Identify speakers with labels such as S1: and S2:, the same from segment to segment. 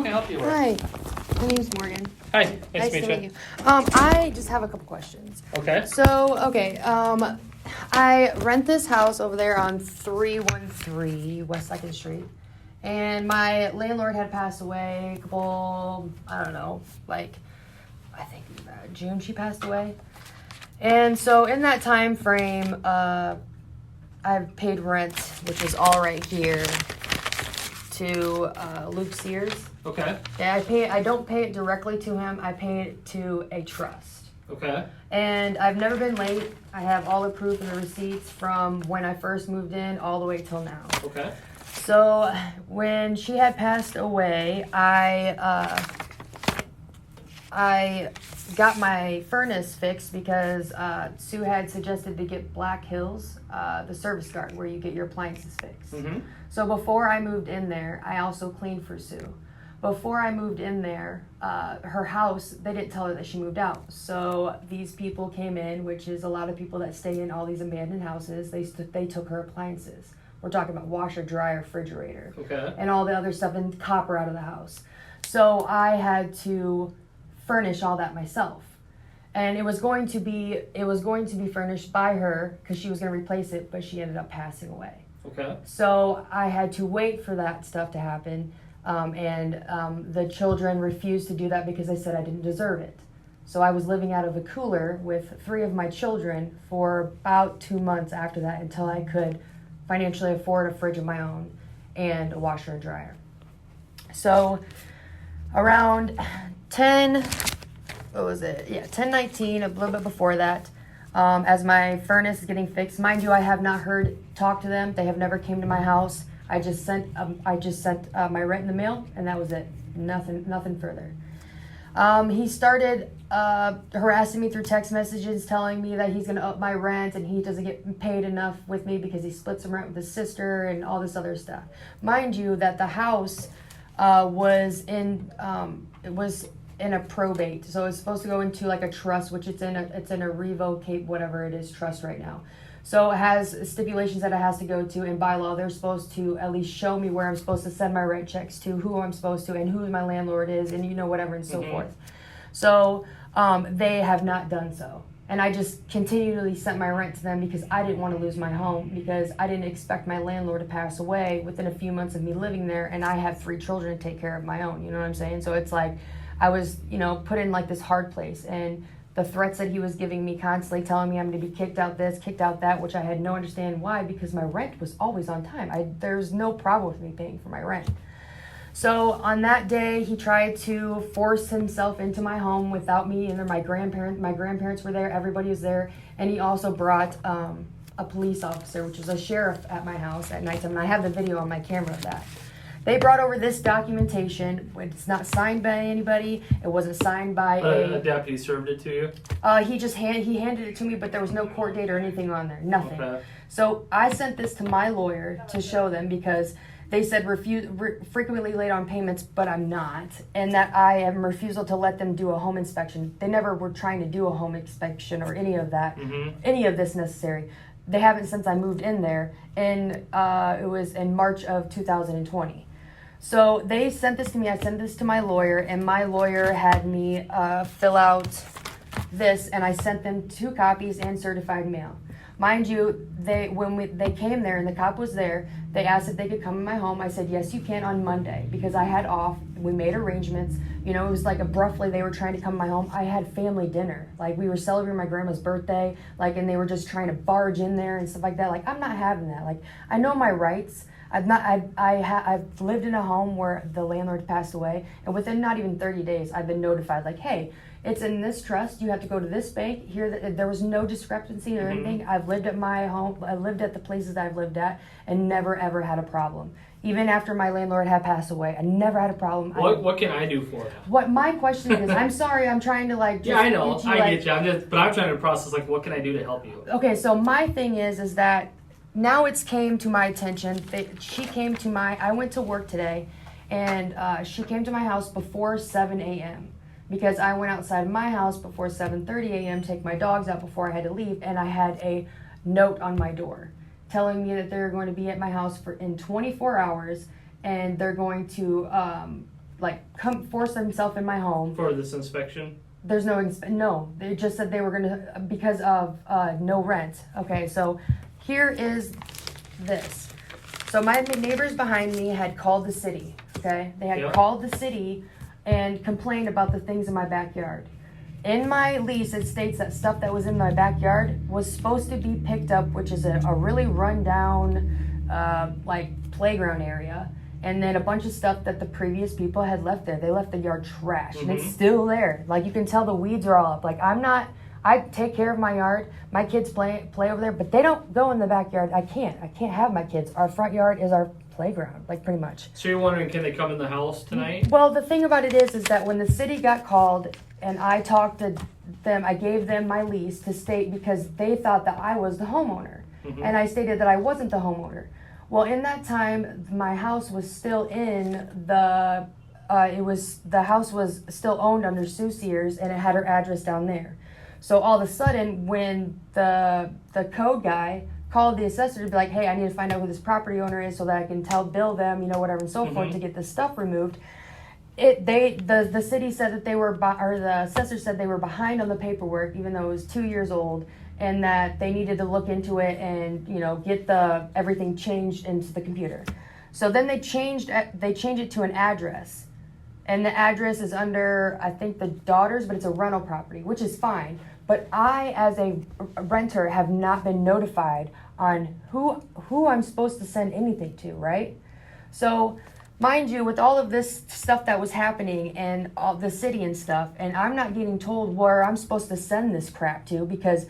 S1: How can I help you with?
S2: Hi. My name's Morgan.
S1: Hi, nice to meet you.
S2: I just have a couple questions.
S1: Okay.
S2: So, I rent this house over there on 313 West 2nd Street. And my landlord had passed away a couple, I think June she passed away. And so in that time frame, I've paid rent, which is all right here, to Luke Sears.
S1: Okay.
S2: Yeah, I don't pay it directly to him. I pay it to a trust.
S1: Okay.
S2: And I've never been late. I have all the proof and the receipts from when I first moved in all the way till now.
S1: Okay.
S2: So when she had passed away, I got my furnace fixed because Sue had suggested to get Black Hills, the service guard, where you get your appliances fixed.
S1: Mm-hmm.
S2: So before I moved in there, I also cleaned for Sue. Before I moved in there, her house, they didn't tell her that she moved out. So these people came in, which is a lot of people that stay in all these abandoned houses. They took her appliances. We're talking about washer, dryer, refrigerator,
S1: Okay.
S2: and all the other stuff, and copper out of the house. So I had to furnish all that myself. And it was going to be furnished by her because she was going to replace it, but she ended up passing away.
S1: Okay.
S2: So I had to wait for that stuff to happen, and the children refused to do that because they said I didn't deserve it. So I was living out of a cooler with 3 of my children for about 2 months after that until I could financially afford a fridge of my own and a washer and dryer. So around 10:19, a little bit before that, as my furnace is getting fixed. Mind you, I have not talked to them. They have never came to my house. I just sent my rent in the mail, and that was it. Nothing further. He started harassing me through text messages, telling me that he's going to up my rent and he doesn't get paid enough with me because he splits some rent with his sister and all this other stuff. Mind you, that the house was in a probate, so it's supposed to go into like a trust, which it's in a revocate whatever it is trust right now. So it has stipulations that it has to go to, and by law they're supposed to at least show me where I'm supposed to send my rent checks to, who I'm supposed to, and who my landlord is, and whatever and so forth. So they have not done so, and I just continually sent my rent to them because I didn't want to lose my home, because I didn't expect my landlord to pass away within a few months of me living there, and I have 3 children to take care of my own. You know what I'm saying? So it's like I was, put in like this hard place, and the threats that he was giving me, constantly telling me I'm going to be kicked out this, kicked out that, which I had no understanding why, because my rent was always on time. There's no problem with me paying for my rent. So on that day, he tried to force himself into my home without me, and then my grandparents were there, everybody was there, and he also brought a police officer, which was a sheriff, at my house at nighttime, and I have the video on my camera of that. They brought over this documentation. It's not signed by anybody. It wasn't signed by
S1: a deputy served it to you?
S2: He handed it to me, but there was no court date or anything on there. Nothing.
S1: Okay.
S2: So I sent this to my lawyer to show them, because they said frequently late on payments, but I'm not, and that I am refusal to let them do a home inspection. They never were trying to do a home inspection or any of that, any of this necessary. They haven't since I moved in there, and it was in March of 2020. So they sent this to me. I sent this to my lawyer, and my lawyer had me fill out this, and I sent them 2 copies and certified mail. Mind you, when they came there and the cop was there, they asked if they could come in my home. I said, yes, you can on Monday, because I had off. We made arrangements. It was like abruptly they were trying to come to my home. I had family dinner. Like, we were celebrating my grandma's birthday, and they were just trying to barge in there and stuff like that. Like, I'm not having that. Like, I know my rights. I've lived in a home where the landlord passed away, and within not even 30 days, I've been notified, like, hey, it's in this trust, you have to go to this bank. Here, there was no discrepancy or anything. I've lived at my home, I lived at the places I've lived at, and never ever had a problem. Even after my landlord had passed away, I never had a problem.
S1: What can I do for you?
S2: What my question is, I'm sorry, I'm trying to
S1: yeah, I know, I get you. But I'm trying to process, what can I do to help you?
S2: Okay, so my thing is that now it's came to my attention. I went to work today, and she came to my house before 7 a.m. because I went outside of my house before 7:30 a.m. to take my dogs out before I had to leave, and I had a note on my door telling me that they're going to be at my house in 24 hours, and they're going to come force himself in my home.
S1: For this inspection?
S2: There's no, they just said they were gonna, because of no rent. Okay, so here is this. So my neighbors behind me had called the city, okay? They had called the city and complained about the things in my backyard. In my lease, it states that stuff that was in my backyard was supposed to be picked up, which is a really rundown, playground area. And then a bunch of stuff that the previous people had left there. They left the yard trash, and it's still there. Like, you can tell the weeds are all up. Like, I take care of my yard. My kids play over there, but they don't go in the backyard. I can't have my kids. Our front yard is our playground, like, pretty much.
S1: So you're wondering, can they come in the house tonight?
S2: Well, the thing about it is that when the city got called and I talked to them, I gave them my lease to state, because they thought that I was the homeowner. And I stated that I wasn't the homeowner. Well, in that time, my house was still in the house was still owned under Sue Sears, and it had her address down there. So all of a sudden, when the code guy called the assessor to be like, hey, I need to find out who this property owner is so that I can bill them, whatever and so forth, to get this stuff removed. The city said that the assessor said they were behind on the paperwork, even though it was 2 years old, and that they needed to look into it and get everything changed into the computer. So then they changed it to an address, and the address is under, I think, the daughters, but it's a rental property, which is fine. But I, as a renter, have not been notified on who I'm supposed to send anything to, right? So, mind you, with all of this stuff that was happening and all the city and stuff, and I'm not getting told where I'm supposed to send this crap to, because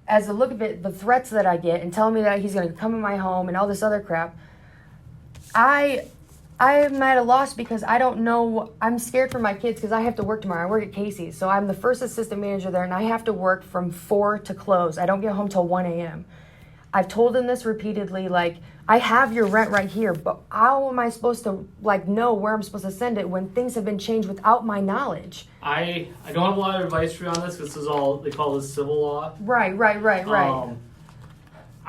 S2: as a look of it, the threats that I get and telling me that he's going to come in my home and all this other crap, I am at a loss, because I don't know. I'm scared for my kids, because I have to work tomorrow. I work at Casey's, so I'm the first assistant manager there, and I have to work from 4 to close. I don't get home till 1 a.m. I've told them this repeatedly, like, I have your rent right here, but how am I supposed to know where I'm supposed to send it when things have been changed without my knowledge?
S1: I don't have a lot of advice for you on this, because this is all, they call this civil law.
S2: Right.
S1: I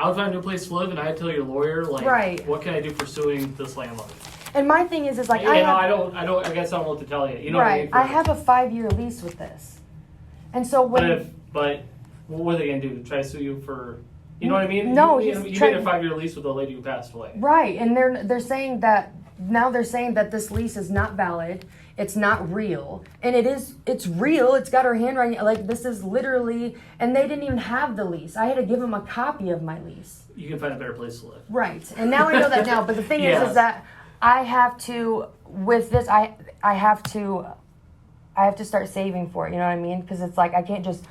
S1: would find a new place to live, and I'd tell your lawyer, what can I do for suing this landlord?
S2: And my thing is I
S1: guess I don't know what to tell you. You know what I mean?
S2: I have a 5-year lease with this. And so
S1: But what are they going to do? Try to sue you for, you know what I mean?
S2: No,
S1: you made a 5-year lease with a lady who passed away.
S2: Right, and they're saying that this lease is not valid. It's not real. And it's real. It's got her handwriting. Like, this is literally, and they didn't even have the lease. I had to give them a copy of my lease.
S1: You can find a better place to live.
S2: Right. And now I know that now. But the thing is that I have to, with this, I have to start saving for it. You know what I mean? Because it's like, I can't just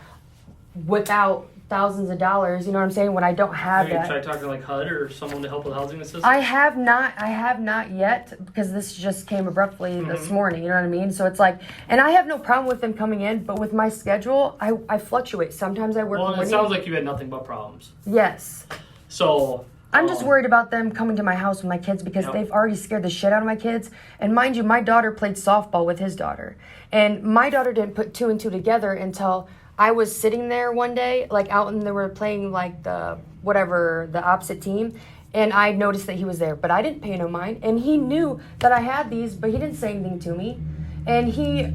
S2: whip out thousands of dollars, you know what I'm saying, when I don't have that.
S1: Have you tried talking to like HUD or someone to help with housing assistance?
S2: I have not yet, because this just came abruptly this morning, you know what I mean? So it's like, and I have no problem with them coming in, but with my schedule, I fluctuate. Sometimes I work
S1: morning. It sounds like you had nothing but problems.
S2: Yes.
S1: So
S2: I'm just worried about them coming to my house with my kids, because they've already scared the shit out of my kids. And mind you, my daughter played softball with his daughter. And my daughter didn't put 2 and 2 together until I was sitting there one day, like out, and they were playing like the opposite team. And I noticed that he was there, but I didn't pay no mind. And he knew that I had these, but he didn't say anything to me. And he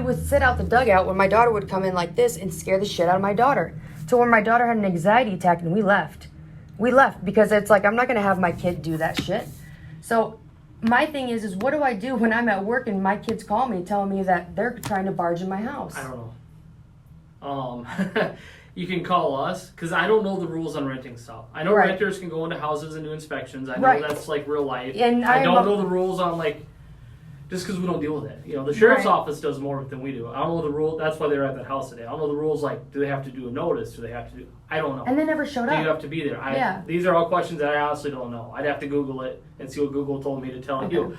S2: would sit out the dugout when my daughter would come in like this and scare the shit out of my daughter, to where my daughter had an anxiety attack, and we left. Because it's like, I'm not going to have my kid do that shit. So my thing is what do I do when I'm at work and my kids call me telling me that they're trying to barge in my house?
S1: I don't know. You can call us, because I don't know the rules on renting stuff. I know renters can go into houses and do inspections. I know that's like real life. And I don't know the rules on just because we don't deal with it. You know, the sheriff's office does more than we do. I don't know the rule. That's why they're at that house today. I don't know the rules, do they have to do a notice? Do they have to do, I don't know.
S2: And they never showed up.
S1: Do you have to be there? These are all questions that I honestly don't know. I'd have to Google it and see what Google told me to tell you.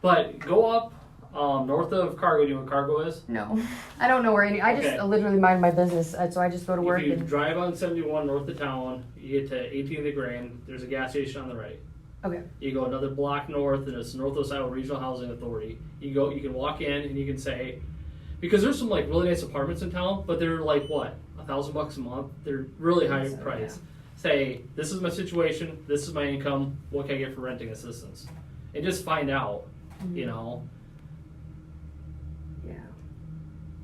S1: But go up north of Cargo. Do you know what Cargo is?
S2: No. I don't know where any. I just literally mind my business, so I just go to work.
S1: If you drive on 71 north of town, you get to 18th and Grand. There's a gas station on the right.
S2: Okay.
S1: You go another block north, and it's Northwest Iowa Regional Housing Authority. You can walk in, and you can say, because there's some really nice apartments in town, but they're $1,000 a month. They're really high in price. Yeah. Say, this is my situation, this is my income, what can I get for renting assistance? And just find out, you know.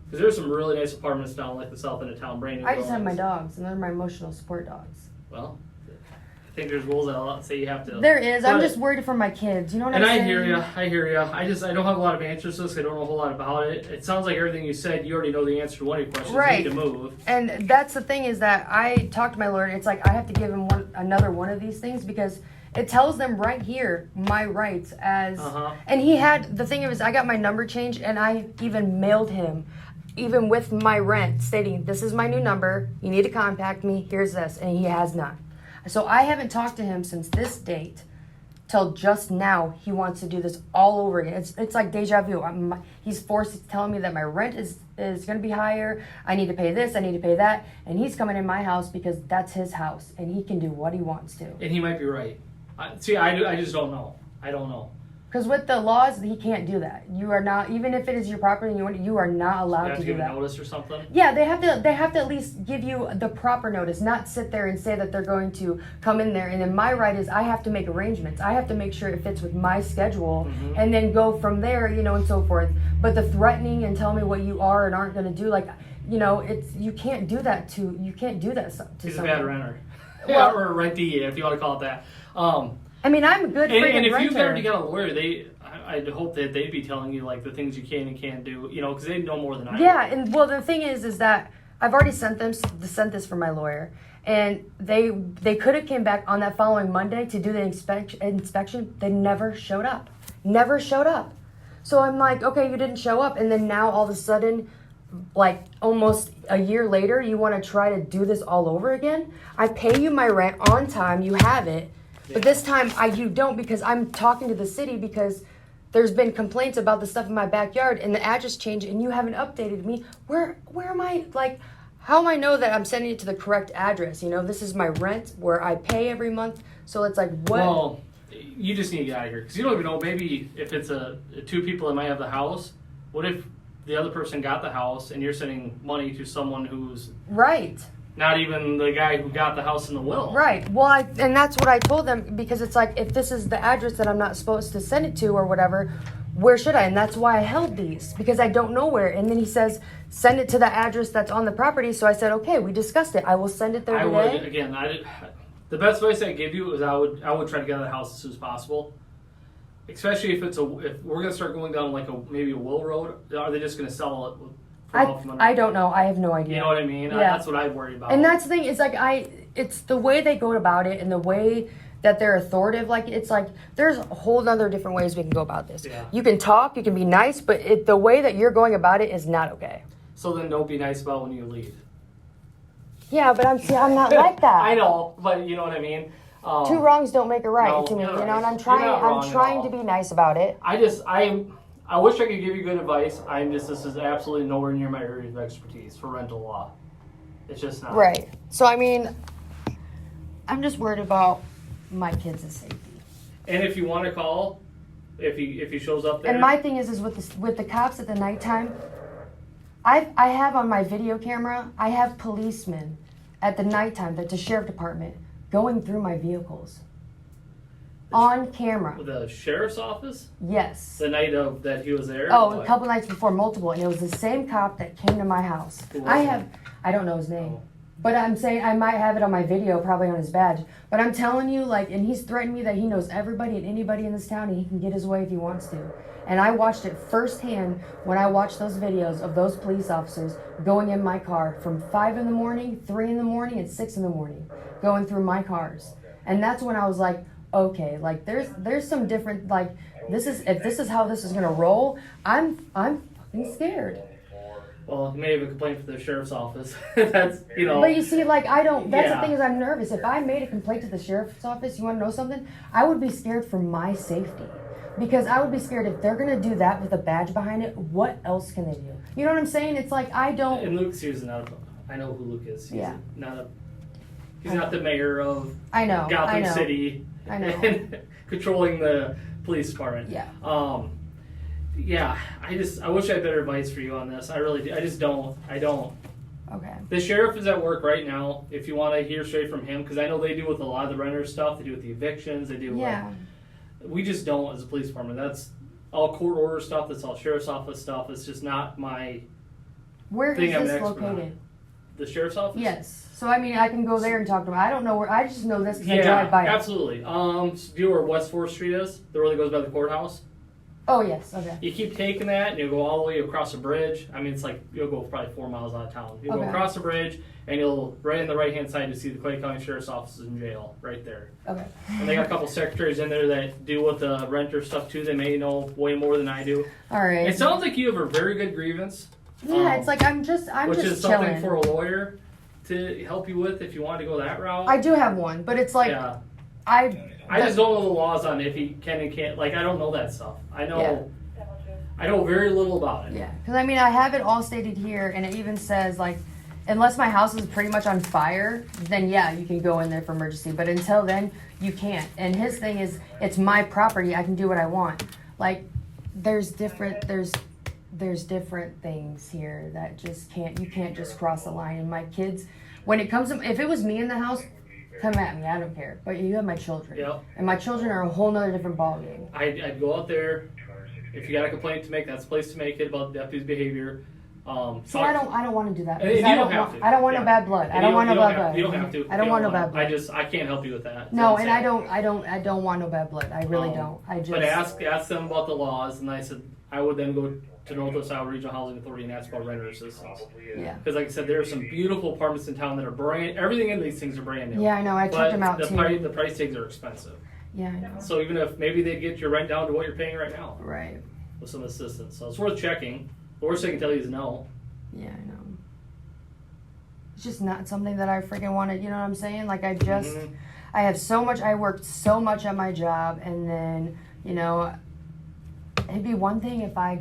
S1: Because there's some really nice apartments down like the south end of town, brand new.
S2: I just have my dogs, and they're my emotional support dogs.
S1: Well, I think there's rules that say you have to.
S2: There is. I'm just worried for my kids. You know what I'm saying?
S1: And I hear you. I don't have a lot of answers to this. I don't know a whole lot about it. It sounds like everything you said, you already know the answer to one of your questions.
S2: Right.
S1: You need to move.
S2: And that's the thing is that I talked to my lawyer. It's like I have to give him another one of these things because it tells them right here my rights as. And he had the thing is I got my number changed and I even mailed him. Even with my rent, stating, this is my new number, you need to contact me, here's this, and he has not. So I haven't talked to him since this date, till just now he wants to do this all over again. It's like deja vu. He's forced to tell me that my rent is going to be higher, I need to pay this, I need to pay that, and he's coming in my house because that's his house, and he can do what he wants to.
S1: And he might be right. I just don't know. I don't know.
S2: Because with the laws, he can't do that. You are not, even if it is your property, you are not allowed to do that.
S1: You have to give a notice or something?
S2: Yeah, they have to at least give you the proper notice, not sit there and say that they're going to come in there. And then my right is I have to make arrangements. I have to make sure it fits with my schedule and then go from there, and so forth. But the threatening and tell me what you are and aren't going to do, you can't do that to
S1: He's
S2: someone.
S1: a bad renter. Well, or a rentee, if you want to call it that.
S2: I mean, I'm a good friggin' renter.
S1: And if you've already got a lawyer, I'd hope that they'd be telling you the things you can and can't do, because they know more than I do.
S2: Yeah, and well, the thing is that I've already sent this for my lawyer, and they could have came back on that following Monday to do the inspection. They never showed up. Never showed up. So I'm like, okay, you didn't show up, and then now all of a sudden, almost a year later, you want to try to do this all over again? I pay you my rent on time. You have it. But this time you don't because I'm talking to the city because there's been complaints about the stuff in my backyard and the address change and you haven't updated me. Where am I? How am I know that I'm sending it to the correct address? This is my rent where I pay every month. So it's like, what?
S1: Well, you just need to get out of here because you don't even know. Maybe if it's two people that might have the house, what if the other person got the house and you're sending money to someone who's
S2: right?
S1: Not even the guy who got the house in the will.
S2: Right. Well, and that's what I told them because it's like, if this is the address that I'm not supposed to send it to or whatever, where should I? And that's why I held these because I don't know where. And then he says, send it to the address that's on the property. So I said, okay, we discussed it. I will send it there today.
S1: The best advice I give you is I would try to get out of the house as soon as possible. Especially if if we're going to start going down maybe a will road, are they just going to sell it?
S2: I don't know. I have no idea.
S1: You know what I mean?
S2: Yeah.
S1: That's what I worry about.
S2: And that's the thing. It's it's the way they go about it and the way that they're authoritative. It's like there's a whole other different ways we can go about this.
S1: Yeah.
S2: You can talk, you can be nice, but the way that you're going about it is not okay.
S1: So then don't be nice about when you leave.
S2: Yeah, but I'm not like that.
S1: I know, but you know what I mean.
S2: Two wrongs don't make a right to me, and I'm trying to be nice about it.
S1: I wish I could give you good advice. This is absolutely nowhere near my area of expertise for rental law. It's just not.
S2: Right. So, I'm just worried about my kids' safety.
S1: And if you want to call, if he shows up there.
S2: And my thing is with the cops at the nighttime, I have on my video camera, I have policemen at the nighttime, that's the sheriff department, going through my vehicles. On camera.
S1: The sheriff's office?
S2: Yes.
S1: The night that he was there?
S2: Oh, a couple nights before, multiple. And it was the same cop that came to my house. I don't know his name. But I'm saying I might have it on my video, probably on his badge. But I'm telling you, and he's threatened me that he knows everybody and anybody in this town and he can get his way if he wants to. And I watched it firsthand when I watched those videos of those police officers going in my car from 5 in the morning, 3 in the morning, and 6 in the morning, going through my cars. And that's when I was like, okay, there's some different, if this is how this is gonna roll, I'm fucking scared.
S1: Well, you may have a complaint for the sheriff's office. That's,
S2: But you see, the thing is I'm nervous. If I made a complaint to the sheriff's office, you wanna know something? I would be scared for my safety. Because I would be scared if they're gonna do that with a badge behind it, what else can they do? You know what I'm saying? It's I don't...
S1: And Luke's I know who Luke is. He's
S2: yeah.
S1: He's not the mayor of
S2: Gotham
S1: City.
S2: I know.
S1: And controlling the police department.
S2: Yeah.
S1: Yeah, I wish I had better advice for you on this. I really do. I don't.
S2: Okay.
S1: The sheriff is at work right now. If you want to hear straight from him, because I know they do with a lot of the renter stuff. They do with the evictions. They do.
S2: Yeah.
S1: We just don't as a police department. That's all court order stuff. That's all sheriff's office stuff. It's just not my
S2: Where is this located?
S1: The sheriff's office?
S2: Yes. So, I mean, I can go there and talk to them. I don't know where, I just know this because I drive by it.
S1: Absolutely. Do you know where West 4th Street is? The road that goes by the courthouse?
S2: Oh, yes. Okay.
S1: You keep taking that and you'll go all the way across the bridge. I mean, it's like, you'll go probably 4 miles out of town. You'll go across the bridge and you'll, right on the right-hand side, you see the Clay County Sheriff's Office in jail, right there.
S2: Okay.
S1: And they got a couple secretaries in there that deal with the renter stuff too. They may know way more than I do.
S2: All right.
S1: It sounds like you have a very good grievance.
S2: Yeah, it's like I'm just
S1: which is something
S2: chilling.
S1: for a lawyer to help you with if you want to go that route.
S2: I do have one, but it's like
S1: I just don't know the laws on if he can and can't. Like, I don't know that stuff. I know very little about it.
S2: Yeah, because I mean, I have it all stated here, and it even says like, unless my house is pretty much on fire, then yeah, you can go in there for emergency. But until then, you can't. And his thing is, it's my property. I can do what I want. Like, there's different things here that just you can't just cross the line. And my kids, when it comes to, if it was me in the house, come at me, I don't care. But you have my children.
S1: Yep.
S2: And my children are a whole nother different ballgame.
S1: I'd go out there. If you got a complaint to make, that's the place to make it about the deputy's behavior.
S2: See, I don't want to do that.
S1: You don't have to.
S2: I don't want no bad blood. I don't want no bad blood.
S1: You don't have to.
S2: I don't want no bad blood.
S1: I can't help you with that.
S2: No, and I don't want no bad blood. I really don't.
S1: But ask them about the laws, and I said I would then go to Northwest Iowa Regional Housing Authority and ask about renter assistance.
S2: Yeah.
S1: Because like I said, there are some beautiful apartments in town that are brand. Everything in these things are brand new.
S2: Yeah, I know. I checked them out too.
S1: The price tags are expensive.
S2: Yeah, I know.
S1: So even if maybe they get your rent down to what you're paying right now.
S2: Right.
S1: With some assistance, so it's worth checking. The worst they can tell you is no.
S2: Yeah, I know. It's just not something that I freaking wanted. You know what I'm saying? Like I have so much. I worked so much at my job, and then it'd be one thing if I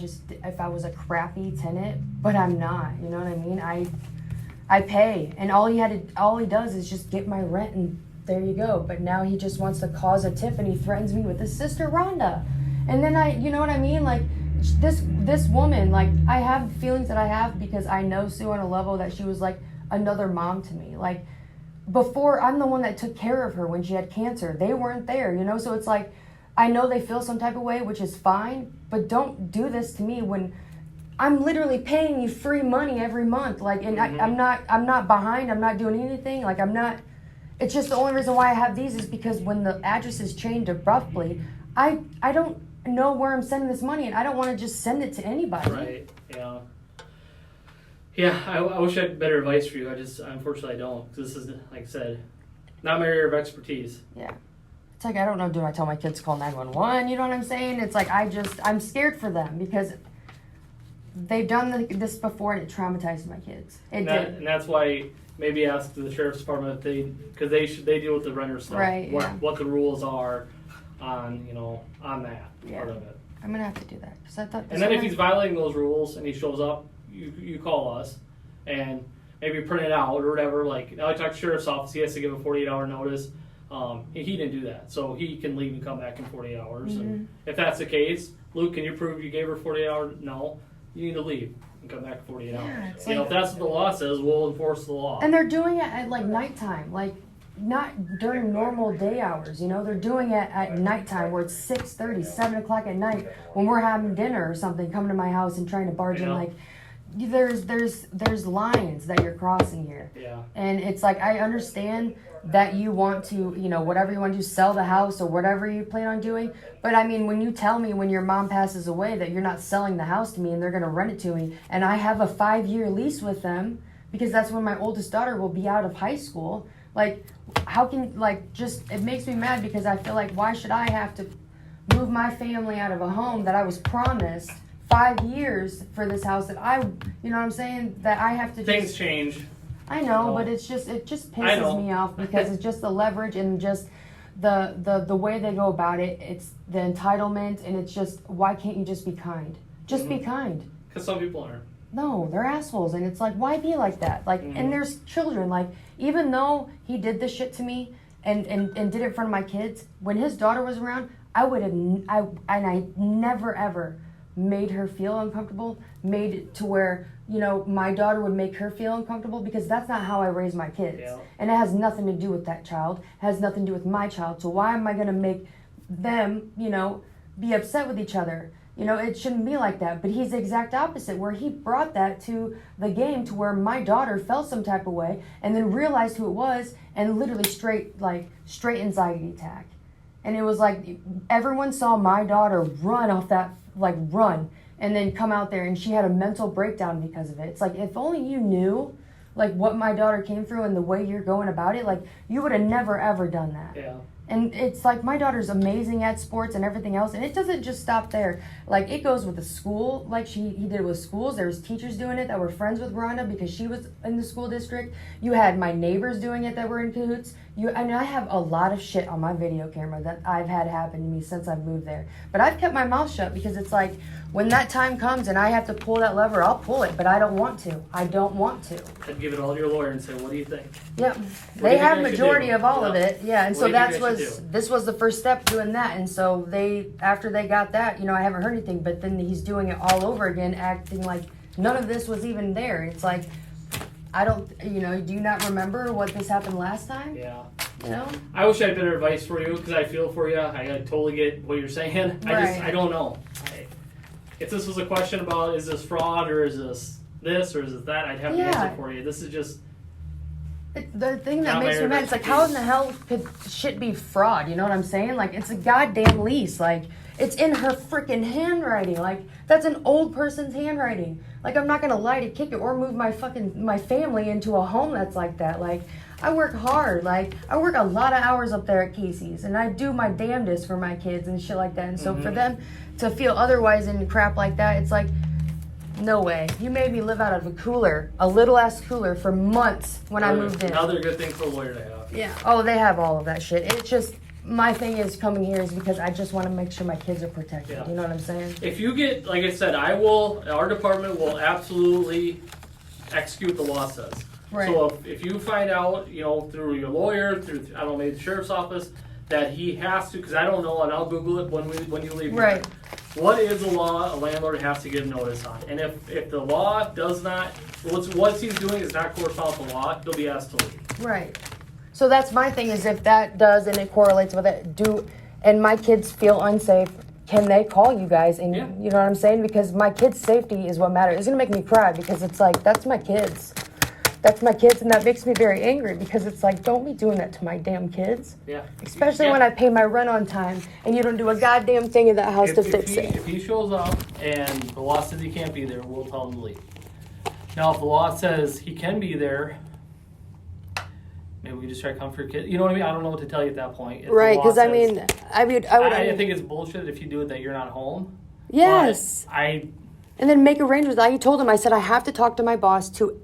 S2: was a crappy tenant, but I'm not. You know what I mean? I pay, and all he does is just get my rent, and there you go. But now he just wants to cause a tiff, and he threatens me with his sister Rhonda. And then you know what I mean? Like, this woman, like, I have feelings that I have because I know Sue on a level that she was like another mom to me. Like, before, I'm the one that took care of her when she had cancer. They weren't there, So it's like, I know they feel some type of way, which is fine, but don't do this to me when I'm literally paying you free money every month. Like, and I'm not behind. I'm not doing anything. Like, I'm not. It's just the only reason why I have these is because when the address is changed abruptly, I don't know where I'm sending this money, and I don't want to just send it to anybody.
S1: Right. Yeah. Yeah. I wish I had better advice for you. Unfortunately I don't. This is, like I said, not my area of expertise.
S2: Yeah. It's like, I don't know, do I tell my kids to call 911? You know what I'm saying? It's like, I'm scared for them because they've done this before and it traumatized my kids. It did.
S1: And that's why maybe ask the sheriff's department because they deal with the renter stuff.
S2: Right.
S1: What the rules are on that part of it.
S2: I'm gonna have to do that because I thought.
S1: And then if he's violating those rules and he shows up, you call us and maybe print it out or whatever. Like, now I talked to the sheriff's office, he has to give a 48-hour notice. He didn't do that, so he can leave and come back in 48 hours. Mm-hmm. And if that's the case, Luke, can you prove you gave her 48 hours? No, you need to leave and come back in 48 hours. If that's what the law says, we'll enforce the law.
S2: And they're doing it at like nighttime, like not during normal day hours. They're doing it at nighttime where it's 6:30, 7 o'clock at night when we're having dinner or something. Coming to my house and trying to barge in like. There's lines that you're crossing here.
S1: Yeah.
S2: And it's like, I understand that you want to, whatever you want to do, sell the house or whatever you plan on doing. But I mean, when you tell me when your mom passes away that you're not selling the house to me and they're going to rent it to me, and I have a 5-year lease with them because that's when my oldest daughter will be out of high school. Like, how can, it makes me mad because I feel like, why should I have to move my family out of a home that I was promised 5 years for this house that you know what I'm saying, that I have to
S1: Things change.
S2: I know, but it just pisses me off because it's just the leverage and just the way they go about it. It's the entitlement, and it's just, why can't you just be kind? Just be kind.
S1: Because some people aren't.
S2: No, they're assholes, and it's like, why be like that? Like, and there's children, like, even though he did this shit to me and did it in front of my kids, when his daughter was around, I never ever made her feel uncomfortable, made it to where, my daughter would make her feel uncomfortable, because that's not how I raise my kids.
S1: Yeah.
S2: And it has nothing to do with that child. It has nothing to do with my child. So why am I going to make them, be upset with each other? You know, it shouldn't be like that. But he's the exact opposite, where he brought that to the game to where my daughter felt some type of way and then realized who it was and literally straight anxiety attack. And it was like everyone saw my daughter run off that, run, and then come out there and she had a mental breakdown because of it. It's like, if only you knew, what my daughter came through and the way you're going about it, you would have never, ever done that.
S1: Yeah.
S2: And it's like my daughter's amazing at sports and everything else, and it doesn't just stop there. It goes with the school, he did with schools. There was teachers doing it that were friends with Rhonda because she was in the school district. You had my neighbors doing it that were in cahoots. I have a lot of shit on my video camera that I've had happen to me since I've moved there. But I've kept my mouth shut because it's like, when that time comes and I have to pull that lever, I'll pull it, but I don't want to. I don't want to.
S1: I'd give it all to your lawyer and say, what do you think?
S2: Yep. They have majority of all of it. Yeah, and so this was the first step doing that. And so after they got that, I haven't heard anything, but then he's doing it all over again, acting like none of this was even there. It's like, I don't, do you not remember what this happened last time?
S1: Yeah.
S2: I
S1: wish I had better advice for you because I feel for you. I totally get what you're saying.
S2: Right.
S1: I don't know. If this was a question about is this fraud or is this or is it that, I'd have an answer for you. This is just...
S2: The thing that makes me mad, it's like, how in the hell could shit be fraud? You know what I'm saying? It's a goddamn lease. It's in her freaking handwriting. That's an old person's handwriting. I'm not gonna lie to kick it or move my family into a home that's like that. I work hard. I work a lot of hours up there at Casey's, and I do my damnedest for my kids and shit like that. And so for them to feel otherwise and crap like that, it's like, no way. You made me live out of a cooler, a little ass cooler, for months when I moved in.
S1: Another good thing for a lawyer to have.
S2: Yeah. Oh, they have all of that shit. It's just, my thing is coming here is because I just want to make sure my kids are protected. Yeah. You know what I'm saying?
S1: If you get, like I said, our department will absolutely execute the law says.
S2: Right.
S1: So if you find out, through your lawyer, through, I don't know, maybe the sheriff's office, that he has to, because I don't know, and I'll Google it when you leave.
S2: Right.
S1: What is the law a landlord has to give notice on? And if the law does not, what he's doing is not correspond with the law, he'll be asked to leave.
S2: Right. So that's my thing, is if that does and it correlates with it, and my kids feel unsafe, can they call you guys? And
S1: yeah.
S2: You know what I'm saying? Because my kids' safety is what matters. It's going to make me cry because it's like, that's my kids. That's my kids, and that makes me very angry because it's like, don't be doing that to my damn kids.
S1: Yeah.
S2: Especially when I pay my rent on time and you don't do a goddamn thing in that house to fix it.
S1: If he shows up and the law says he can't be there, we'll tell him to leave. Now, if the law says he can be there, maybe we just try to comfort your kid. You know what I mean? I don't know what to tell you at that point.
S2: Right, because I
S1: think it's bullshit if you do it that you're not home.
S2: Yes.
S1: And
S2: then make arrangements. I told him, I said, I have to talk to my boss to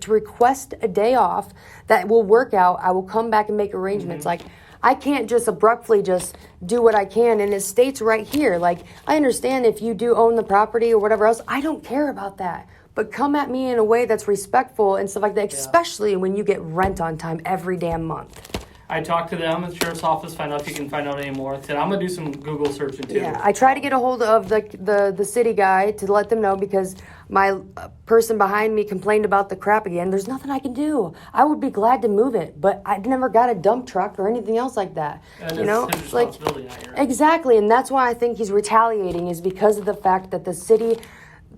S2: request a day off that will work out. I will come back and make arrangements.
S1: Mm-hmm.
S2: I can't just abruptly just do what I can. And it states right here, I understand if you do own the property or whatever else, I don't care about that. But come at me in a way that's respectful and stuff like that, especially when you get rent on time every damn month.
S1: I talked to them at the sheriff's office, find out if you can find out any more. I said, I'm going to do some Google searching too.
S2: Yeah, I try to get a hold of the city guy to let them know because my person behind me complained about the crap again. There's nothing I can do. I would be glad to move it, but I never got a dump truck or anything else like that.
S1: And it's his responsibility, not yours.
S2: Exactly, and that's why I think he's retaliating, is because of the fact that the city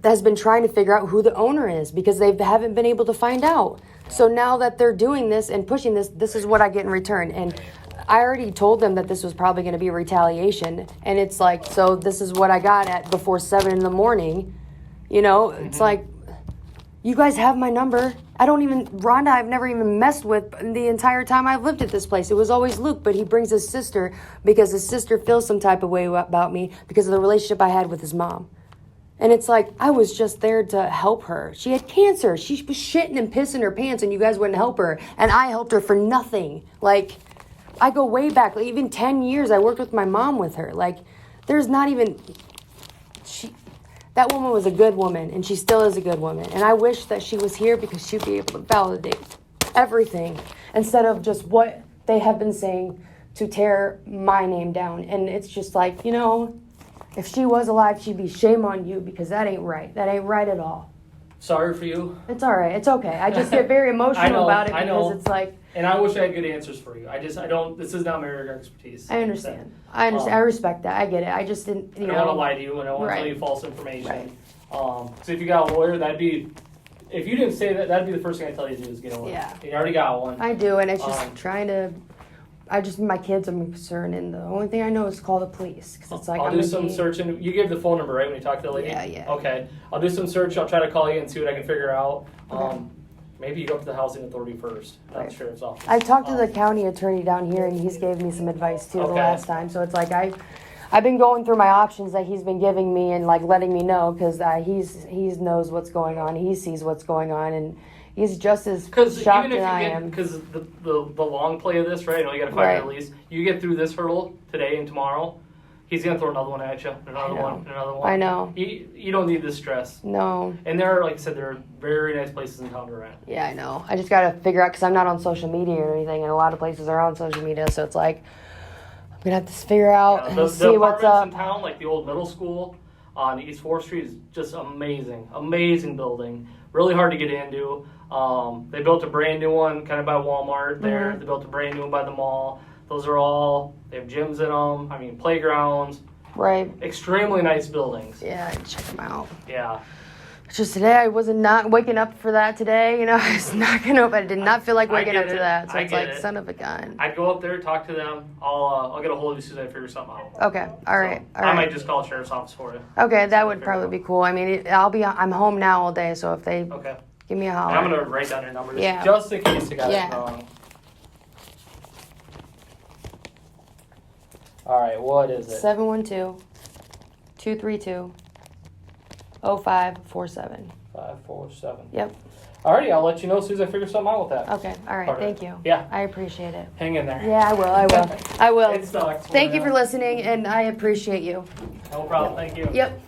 S2: has been trying to figure out who the owner is because they haven't been able to find out. So now that they're doing this and pushing this is what I get in return. And I already told them that this was probably going to be a retaliation. And it's like, so this is what I got at before 7 a.m. It's like, you guys have my number. Rhonda I've never even messed with the entire time I've lived at this place. It was always Luke, but he brings his sister because his sister feels some type of way about me because of the relationship I had with his mom. And it's like, I was just there to help her. She had cancer. She was shitting and pissing her pants, and you guys wouldn't help her. And I helped her for nothing. I go way back. Even 10 years, I worked with my mom with her. There's not even... That woman was a good woman, and she still is a good woman. And I wish that she was here because she'd be able to validate everything instead of just what they have been saying to tear my name down. And it's just like, if she was alive, she'd be shame on you because that ain't right. That ain't right at all.
S1: Sorry for you.
S2: It's all right. It's okay. I just get very emotional about it because it's like,
S1: And I wish I had good answers for you. I don't. This is not my area of expertise.
S2: I understand. I respect that. I get it. I just didn't.
S1: I don't want to lie to you, and I don't want to tell you false information. So if you got a lawyer, that'd be. If you didn't say that, that'd be the first thing I tell you to do is get a lawyer. Yeah. You already got one.
S2: I do, and it's just trying to. My kids I'm concerned, and the only thing I know is to call the police because it's like
S1: I'll do some searching. You gave the phone number right when you talked to the lady.
S2: Yeah.
S1: Okay, I'll do some search. I'll try to call you and see what I can figure out. Maybe you go up to the housing authority first, not the sheriff's office.
S2: I talked to the county attorney down here, and he's gave me some advice too the last time. So it's like I've been going through my options that he's been giving me and like letting me know because he knows what's going on. He sees what's going on, and he's just as shocked as I am.
S1: Because the long play of this, right? You got to find a release. You get through this hurdle today and tomorrow. He's going to throw another one at you, another one.
S2: I know.
S1: You don't need this stress.
S2: No.
S1: And there are, like I said, there are very nice places in town to rent.
S2: Yeah, I know. I just got to figure out, because I'm not on social media or anything, and a lot of places are on social media, so it's like, I'm going to have to figure out and see what's up.
S1: The apartments in town, like the old middle school on East 4th Street, is just amazing. Amazing building. Really hard to get into. They built a brand new one kind of by Walmart there. They built a brand new one by the mall. Those are all, they have gyms in them. I mean, playgrounds.
S2: Right.
S1: Extremely nice buildings.
S2: Yeah, check them out.
S1: Yeah.
S2: It's just today, I wasn't not waking up for that today. I was not going to, but I did not feel like waking up to that. So it's like, son of a gun.
S1: I'd go up there, talk to them. I'll get a hold of you as soon as I figure something out.
S2: Okay. All right.
S1: I might just call the sheriff's office for you.
S2: Okay, that would probably be cool. I mean, I'm home now all day, so if they give me a holler.
S1: And I'm going to write down your numbers just in case I got it wrong. All right, what is it?
S2: 712-232-0547.
S1: 547.
S2: Yep.
S1: Alrighty, I'll let you know as soon as I figure something out with that.
S2: Okay, all right, thank you.
S1: Yeah.
S2: I appreciate it.
S1: Hang in there.
S2: Yeah, I will.
S1: It sucks.
S2: Thank you for listening, and I appreciate you.
S1: No problem, thank you.
S2: Yep.